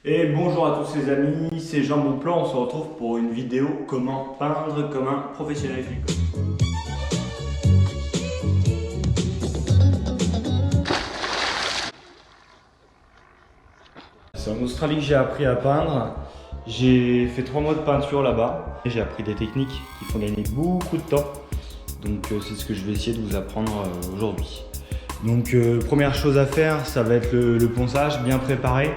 Et bonjour à tous les amis, c'est Jean Bonplan, on se retrouve pour une vidéo comment peindre comme un professionnel fricot. C'est en Australie que j'ai appris à peindre. J'ai fait 3 mois de peinture là-bas. J'ai appris des techniques qui font gagner beaucoup de temps. Donc c'est ce que je vais essayer de vous apprendre aujourd'hui. Donc première chose à faire, ça va être le ponçage bien préparé.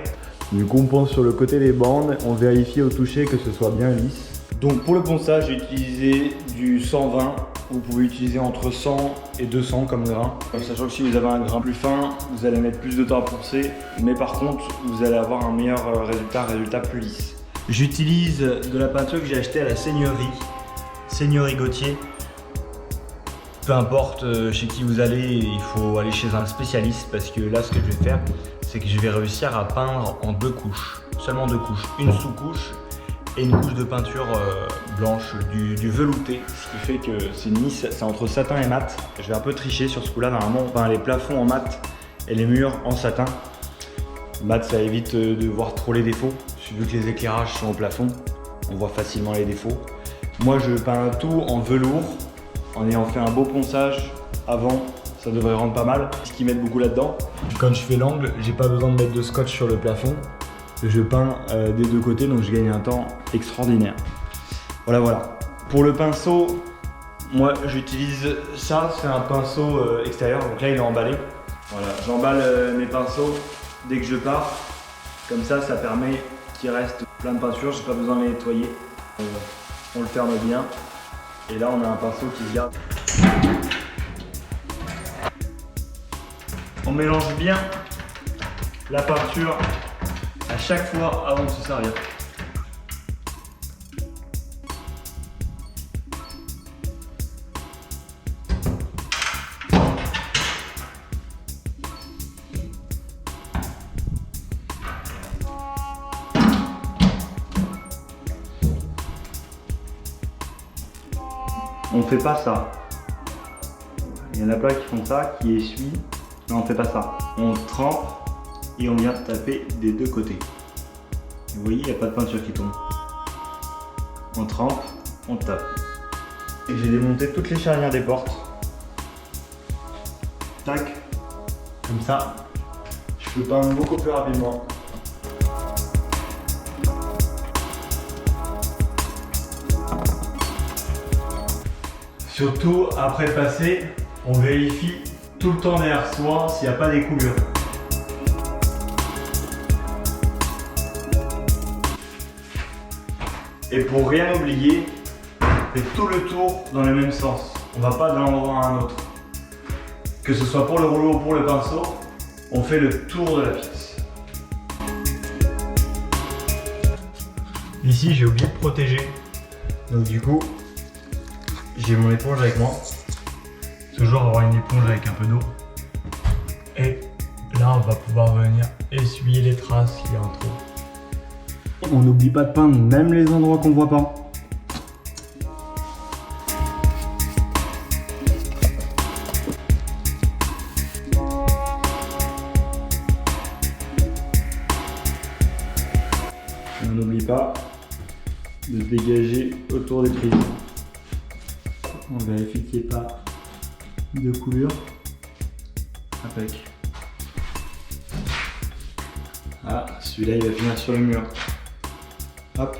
Du coup on ponce sur le côté des bandes, on vérifie au toucher que ce soit bien lisse. Donc pour le ponçage j'ai utilisé du 120, vous pouvez utiliser entre 100 et 200 comme grain. Sachant que si vous avez un grain plus fin, vous allez mettre plus de temps à poncer, mais par contre vous allez avoir un meilleur résultat plus lisse. J'utilise de la peinture que j'ai achetée à la Seigneurie Gauthier. Peu importe chez qui vous allez, il faut aller chez un spécialiste parce que là ce que je vais faire, c'est que je vais réussir à peindre en 2 couches, seulement 2 couches, une sous-couche et une couche de peinture blanche, du velouté, ce qui fait que c'est entre satin et mat. Je vais un peu tricher sur ce coup-là, normalement on peint les plafonds en mat et les murs en satin. Mat, ça évite de voir trop les défauts, vu que les éclairages sont au plafond, on voit facilement les défauts. Moi je peins tout en velours, en ayant fait un beau ponçage avant, ça devrait rendre pas mal. Ce qu'ils mettent beaucoup là-dedans, quand je fais l'angle, j'ai pas besoin de mettre de scotch sur le plafond. Je peins des 2 côtés, donc je gagne un temps extraordinaire. Voilà. Pour le pinceau, moi j'utilise ça, c'est un pinceau extérieur, donc là il est emballé. Voilà, j'emballe mes pinceaux dès que je pars. Comme ça, ça permet qu'il reste plein de peinture, j'ai pas besoin de les nettoyer. On le ferme bien. Et là, on a un pinceau qui se garde. On mélange bien la peinture à chaque fois avant de se servir. On fait pas ça. Il y en a plein qui font ça, qui essuient. Non, on fait pas ça. On trempe et on vient taper des 2 côtés. Vous voyez, il n'y a pas de peinture qui tombe. On trempe, on tape. Et j'ai démonté toutes les charnières des portes. Tac. Comme ça, je peux peindre beaucoup plus rapidement. Surtout après le passer, on vérifie tout le temps derrière soi s'il n'y a pas des coulures. Et pour rien oublier, on fait tout le tour dans le même sens. On ne va pas d'un endroit à un autre. Que ce soit pour le rouleau ou pour le pinceau, on fait le tour de la pièce. Ici, j'ai oublié de protéger. Donc du coup, j'ai mon éponge avec moi. Toujours avoir une éponge avec un peu d'eau. Et là, on va pouvoir venir essuyer les traces qu'il y a en trop. On n'oublie pas de peindre même les endroits qu'on voit pas. On n'oublie pas de dégager autour des prises. On vérifie qu'il n'y ait pas de coulure. Impec. Ah, celui-là il va finir sur le mur. Hop.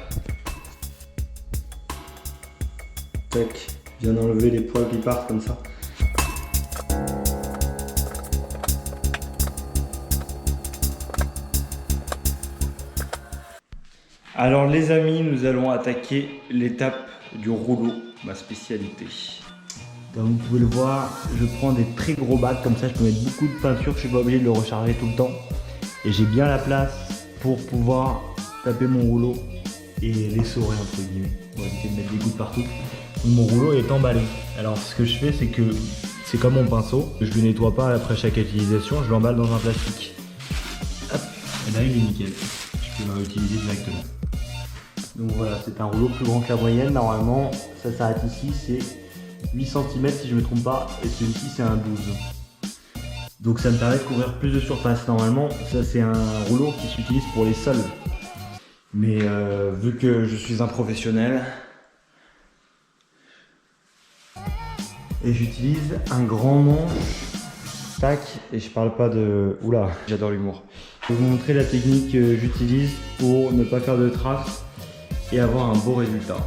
Tac. Je viens d'enlever les poils qui partent comme ça. Alors les amis, nous allons attaquer l'étape du rouleau, ma spécialité. Comme vous pouvez le voir, je prends des très gros bacs, comme ça je peux mettre beaucoup de peinture, je suis pas obligé de le recharger tout le temps. Et j'ai bien la place pour pouvoir taper mon rouleau et l'essorer entre guillemets, pour éviter de mettre des gouttes partout. Mon rouleau est emballé. Alors ce que je fais, c'est que c'est comme mon pinceau, je le nettoie pas après chaque utilisation, je l'emballe dans un plastique. Hop, et là il est nickel, je peux le réutiliser directement. Donc voilà, c'est un rouleau plus grand que la moyenne, normalement ça s'arrête ici, c'est 8 cm si je ne me trompe pas, et celui-ci c'est un 12. Donc ça me permet de couvrir plus de surface. Normalement, ça c'est un rouleau qui s'utilise pour les sols. Mais vu que je suis un professionnel, et j'utilise un grand manche, tac, et je parle pas de... Oula, j'adore l'humour. Je vais vous montrer la technique que j'utilise pour ne pas faire de traces et avoir un beau résultat.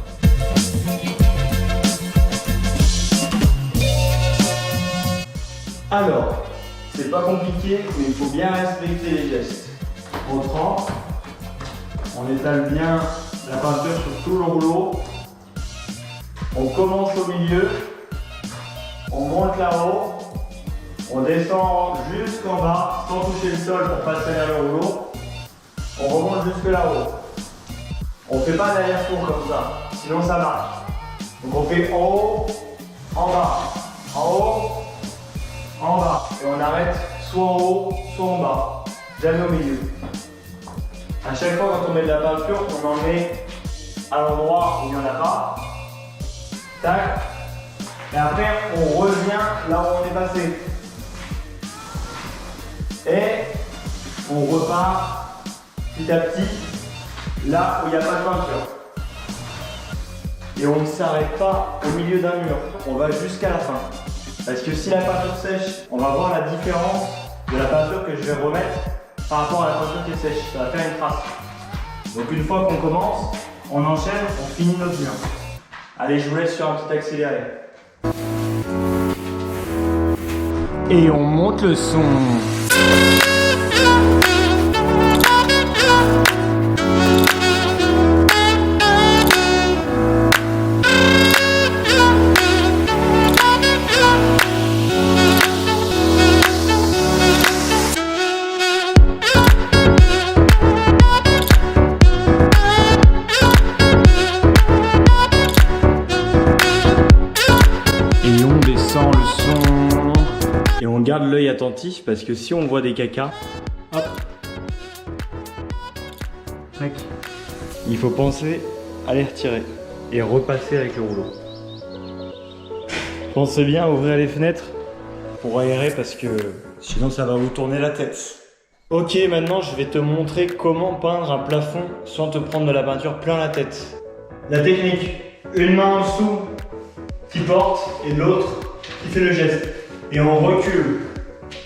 Alors, c'est pas compliqué, mais il faut bien respecter les gestes. On trempe, on étale bien la peinture sur tout le rouleau. On commence au milieu, on monte là-haut, on descend jusqu'en bas sans toucher le sol pour passer vers le rouleau. On remonte jusque là-haut. On fait pas d'aller-retour comme ça, sinon ça marche. Donc on fait en haut, en bas, en haut, en bas. Et on arrête soit en haut, soit en bas. Jamais au milieu. À chaque fois quand on met de la peinture, on en met à l'endroit où il n'y en a pas. Tac. Et après, on revient là où on est passé. Et on repart petit à petit là où il n'y a pas de peinture. Et on ne s'arrête pas au milieu d'un mur. On va jusqu'à la fin. Parce que si la peinture sèche, on va voir la différence de la peinture que je vais remettre par rapport à la peinture qui est sèche. Ça va faire une trace. Donc une fois qu'on commence, on enchaîne, on finit notre mur. Allez, je vous laisse sur un petit accéléré. Et on monte le son. Et on garde l'œil attentif parce que si on voit des cacas, hop, tac, il faut penser à les retirer et repasser avec le rouleau. Pensez bien à ouvrir les fenêtres pour aérer parce que sinon ça va vous tourner la tête. Ok, maintenant je vais te montrer comment peindre un plafond sans te prendre de la peinture plein la tête. La technique, une main en dessous qui porte et l'autre qui fait le geste. Et on recule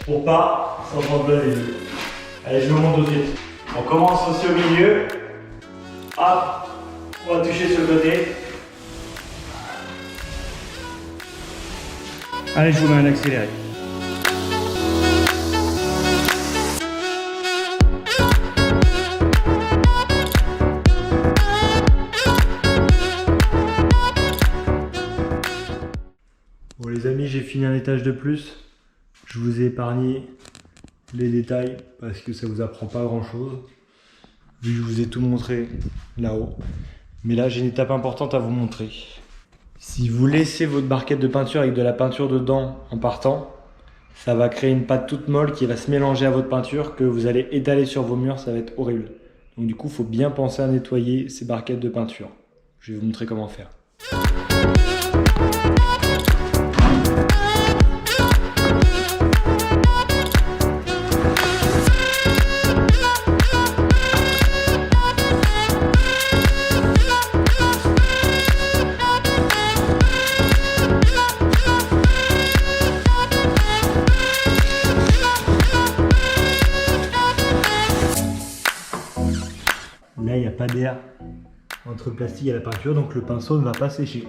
pour pas s'en prendre plein les yeux. Allez, je vous montre tout de suite. On commence aussi au milieu. Hop, on va toucher sur le côté. Allez, je vous mets un accéléré. Bon les amis, j'ai fini un étage de plus. Je vous ai épargné les détails parce que ça vous apprend pas grand chose. Vu que je vous ai tout montré là-haut. Mais là j'ai une étape importante à vous montrer. Si vous laissez votre barquette de peinture avec de la peinture dedans en partant, ça va créer une pâte toute molle qui va se mélanger à votre peinture que vous allez étaler sur vos murs, ça va être horrible. Donc du coup, il faut bien penser à nettoyer ces barquettes de peinture. Je vais vous montrer comment faire. Là, il n'y a pas d'air entre le plastique et la peinture, donc le pinceau ne va pas sécher.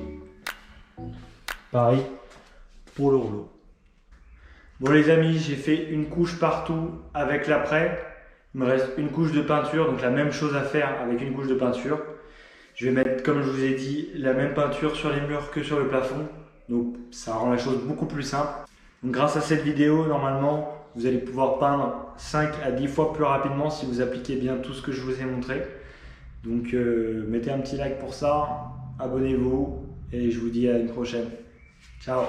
Pareil pour le rouleau. Bon les amis, j'ai fait une couche partout avec l'après. Il me reste une couche de peinture, donc la même chose à faire avec une couche de peinture. Je vais mettre, comme je vous ai dit, la même peinture sur les murs que sur le plafond. Donc ça rend la chose beaucoup plus simple. Donc grâce à cette vidéo, normalement, vous allez pouvoir peindre 5 à 10 fois plus rapidement si vous appliquez bien tout ce que je vous ai montré. Donc mettez un petit like pour ça, abonnez-vous et je vous dis à une prochaine. Ciao!